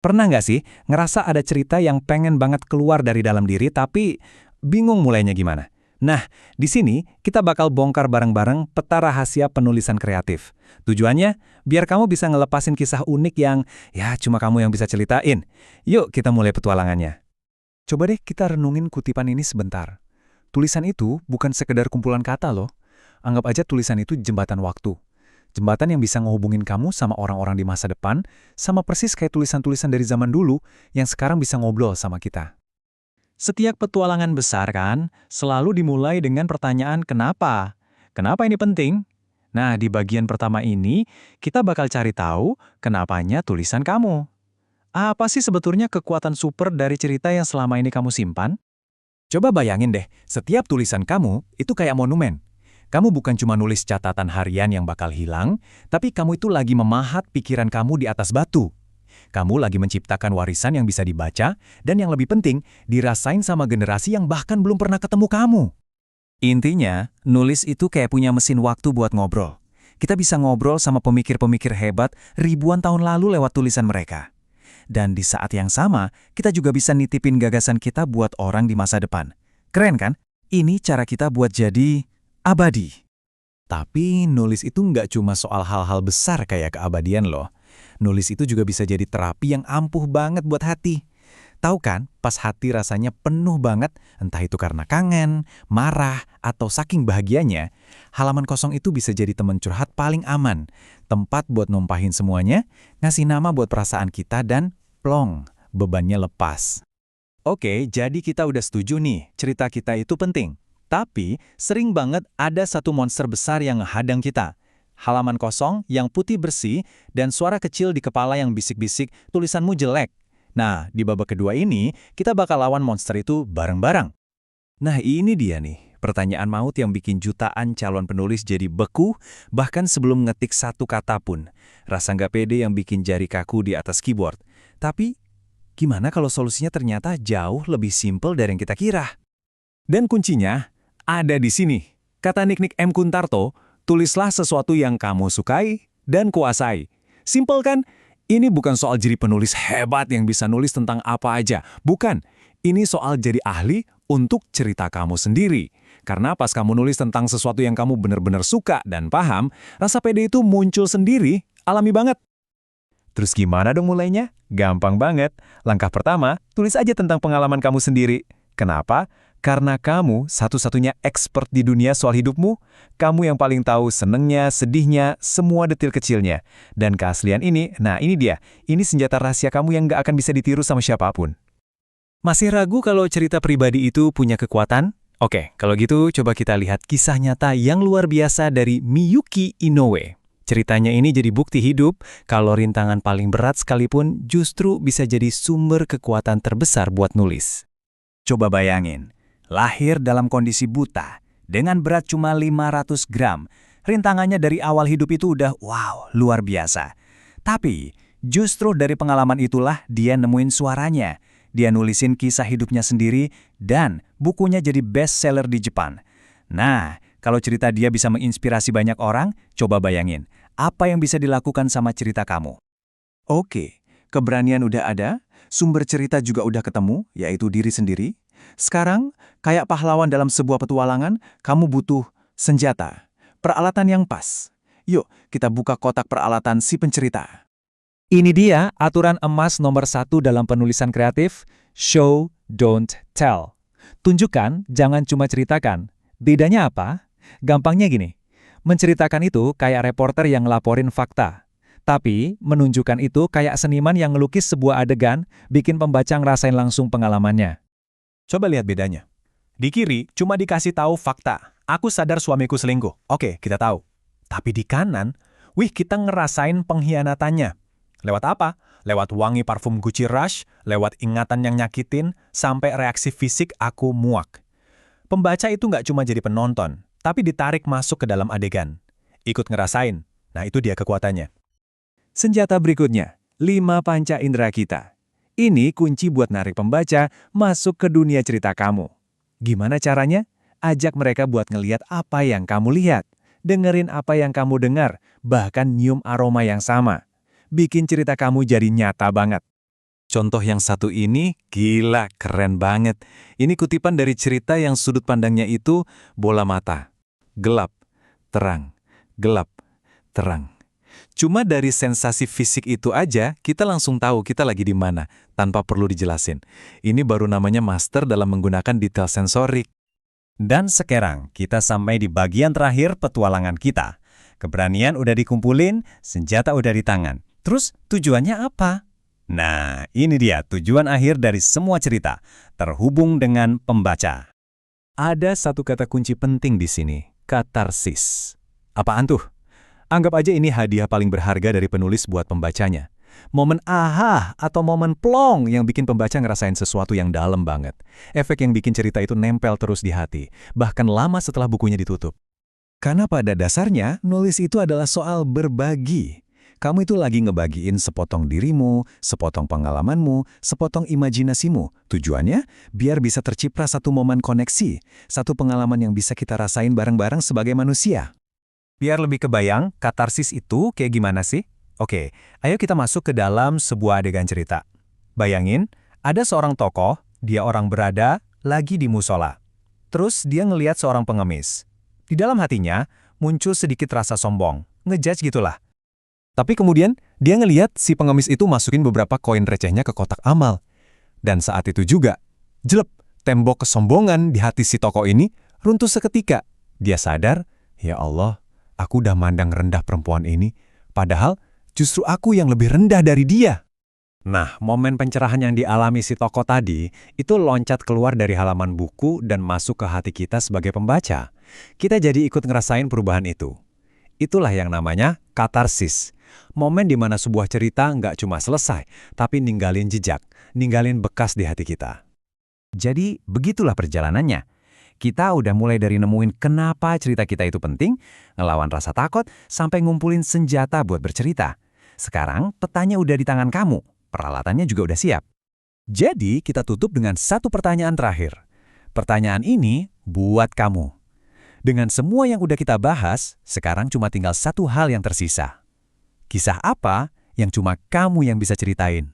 Pernah nggak sih ngerasa ada cerita yang pengen banget keluar dari dalam diri tapi bingung mulainya gimana? Nah, di sini kita bakal bongkar bareng-bareng peta rahasia penulisan kreatif. Tujuannya, biar kamu bisa ngelepasin kisah unik yang ya cuma kamu yang bisa ceritain. Yuk kita mulai petualangannya. Coba deh kita renungin kutipan ini sebentar. Tulisan itu bukan sekedar kumpulan kata loh. Anggap aja tulisan itu jembatan waktu. Jembatan yang bisa ngehubungin kamu sama orang-orang di masa depan, sama persis kayak tulisan-tulisan dari zaman dulu yang sekarang bisa ngobrol sama kita. Setiap petualangan besar kan, selalu dimulai dengan pertanyaan kenapa? Kenapa ini penting? Nah, di bagian pertama ini, kita bakal cari tahu kenapanya tulisan kamu. Apa sih sebetulnya kekuatan super dari cerita yang selama ini kamu simpan? Coba bayangin deh, setiap tulisan kamu itu kayak monumen. Kamu bukan cuma nulis catatan harian yang bakal hilang, tapi kamu itu lagi memahat pikiran kamu di atas batu. Kamu lagi menciptakan warisan yang bisa dibaca, dan yang lebih penting, dirasain sama generasi yang bahkan belum pernah ketemu kamu. Intinya, nulis itu kayak punya mesin waktu buat ngobrol. Kita bisa ngobrol sama pemikir-pemikir hebat ribuan tahun lalu lewat tulisan mereka. Dan di saat yang sama, kita juga bisa nitipin gagasan kita buat orang di masa depan. Keren kan? Ini cara kita buat jadi abadi. Tapi nulis itu nggak cuma soal hal-hal besar kayak keabadian loh. Nulis itu juga bisa jadi terapi yang ampuh banget buat hati. Tahu kan, pas hati rasanya penuh banget, entah itu karena kangen, marah, atau saking bahagianya, halaman kosong itu bisa jadi teman curhat paling aman. Tempat buat numpahin semuanya, ngasih nama buat perasaan kita dan plong, bebannya lepas. Oke, jadi kita udah setuju nih, cerita kita itu penting. Tapi, sering banget ada satu monster besar yang menghadang kita. Halaman kosong yang putih bersih dan suara kecil di kepala yang bisik-bisik, tulisanmu jelek. Nah, di babak kedua ini, kita bakal lawan monster itu bareng-bareng. Nah, ini dia nih, pertanyaan maut yang bikin jutaan calon penulis jadi beku, bahkan sebelum ngetik satu kata pun. Rasa nggak pede yang bikin jari kaku di atas keyboard. Tapi, gimana kalau solusinya ternyata jauh lebih simpel dari yang kita kira? Dan kuncinya ada di sini. Kata Nick M. Kuntarto, tulislah sesuatu yang kamu sukai dan kuasai. Simpel kan? Ini bukan soal jadi penulis hebat yang bisa nulis tentang apa aja. Bukan. Ini soal jadi ahli untuk cerita kamu sendiri. Karena pas kamu nulis tentang sesuatu yang kamu benar-benar suka dan paham, rasa pede itu muncul sendiri, alami banget. Terus gimana dong mulainya? Gampang banget. Langkah pertama, tulis aja tentang pengalaman kamu sendiri. Kenapa? Karena kamu satu-satunya expert di dunia soal hidupmu, kamu yang paling tahu senengnya, sedihnya, semua detil kecilnya. Dan keaslian ini, nah ini dia, ini senjata rahasia kamu yang gak akan bisa ditiru sama siapapun. Masih ragu kalau cerita pribadi itu punya kekuatan? Oke, kalau gitu coba kita lihat kisah nyata yang luar biasa dari Miyuki Inoue. Ceritanya ini jadi bukti hidup kalau rintangan paling berat sekalipun justru bisa jadi sumber kekuatan terbesar buat nulis. Coba bayangin. Lahir dalam kondisi buta, dengan berat cuma 500 gram. Rintangannya dari awal hidup itu udah wow, luar biasa. Tapi, justru dari pengalaman itulah dia nemuin suaranya. Dia nulisin kisah hidupnya sendiri dan bukunya jadi bestseller di Jepang. Nah, kalau cerita dia bisa menginspirasi banyak orang, coba bayangin, apa yang bisa dilakukan sama cerita kamu? Oke, keberanian udah ada, sumber cerita juga udah ketemu, yaitu diri sendiri. Sekarang, kayak pahlawan dalam sebuah petualangan, kamu butuh senjata, peralatan yang pas. Yuk, kita buka kotak peralatan si pencerita. Ini dia aturan emas nomor 1 dalam penulisan kreatif, show, don't tell. Tunjukkan, jangan cuma ceritakan. Bedanya apa? Gampangnya gini, menceritakan itu kayak reporter yang ngelaporin fakta. Tapi, menunjukkan itu kayak seniman yang ngelukis sebuah adegan, bikin pembaca ngerasain langsung pengalamannya. Coba lihat bedanya. Di kiri, cuma dikasih tahu fakta. Aku sadar suamiku selingkuh. Oke, kita tahu. Tapi di kanan, kita ngerasain pengkhianatannya. Lewat apa? Lewat wangi parfum Gucci Rush, lewat ingatan yang nyakitin, sampai reaksi fisik aku muak. Pembaca itu nggak cuma jadi penonton, tapi ditarik masuk ke dalam adegan. Ikut ngerasain. Nah, itu dia kekuatannya. Senjata berikutnya, 5 panca indera kita. Ini kunci buat narik pembaca masuk ke dunia cerita kamu. Gimana caranya? Ajak mereka buat ngeliat apa yang kamu lihat, dengerin apa yang kamu dengar, bahkan nyium aroma yang sama. Bikin cerita kamu jadi nyata banget. Contoh yang satu ini, gila, keren banget. Ini kutipan dari cerita yang sudut pandangnya itu bola mata. Gelap, terang, gelap, terang. Cuma dari sensasi fisik itu aja, kita langsung tahu kita lagi di mana, tanpa perlu dijelasin. Ini baru namanya master dalam menggunakan detail sensorik. Dan sekarang, kita sampai di bagian terakhir petualangan kita. Keberanian udah dikumpulin, senjata udah di tangan. Terus tujuannya apa? Nah, ini dia tujuan akhir dari semua cerita, terhubung dengan pembaca. Ada satu kata kunci penting di sini, katarsis. Apaan tuh? Anggap aja ini hadiah paling berharga dari penulis buat pembacanya. Momen aha atau momen plong yang bikin pembaca ngerasain sesuatu yang dalam banget. Efek yang bikin cerita itu nempel terus di hati, bahkan lama setelah bukunya ditutup. Karena pada dasarnya, nulis itu adalah soal berbagi. Kamu itu lagi ngebagiin sepotong dirimu, sepotong pengalamanmu, sepotong imajinasimu. Tujuannya, biar bisa tercipta satu momen koneksi, satu pengalaman yang bisa kita rasain bareng-bareng sebagai manusia. Biar lebih kebayang, katarsis itu kayak gimana sih? Oke, ayo kita masuk ke dalam sebuah adegan cerita. Bayangin, ada seorang tokoh, dia orang berada, lagi di musola. Terus dia ngelihat seorang pengemis. Di dalam hatinya, muncul sedikit rasa sombong, ngejudge gitulah. Tapi kemudian, dia ngelihat si pengemis itu masukin beberapa koin recehnya ke kotak amal. Dan saat itu juga, jelep, tembok kesombongan di hati si tokoh ini runtuh seketika. Dia sadar, ya Allah, aku udah mandang rendah perempuan ini, padahal justru aku yang lebih rendah dari dia. Nah, momen pencerahan yang dialami si tokoh tadi, itu loncat keluar dari halaman buku dan masuk ke hati kita sebagai pembaca. Kita jadi ikut ngerasain perubahan itu. Itulah yang namanya katarsis. Momen di mana sebuah cerita nggak cuma selesai, tapi ninggalin jejak, ninggalin bekas di hati kita. Jadi, begitulah perjalanannya. Kita udah mulai dari nemuin kenapa cerita kita itu penting, ngelawan rasa takut, sampai ngumpulin senjata buat bercerita. Sekarang, petanya udah di tangan kamu, peralatannya juga udah siap. Jadi, kita tutup dengan satu pertanyaan terakhir. Pertanyaan ini buat kamu. Dengan semua yang udah kita bahas, sekarang cuma tinggal satu hal yang tersisa. Kisah apa yang cuma kamu yang bisa ceritain?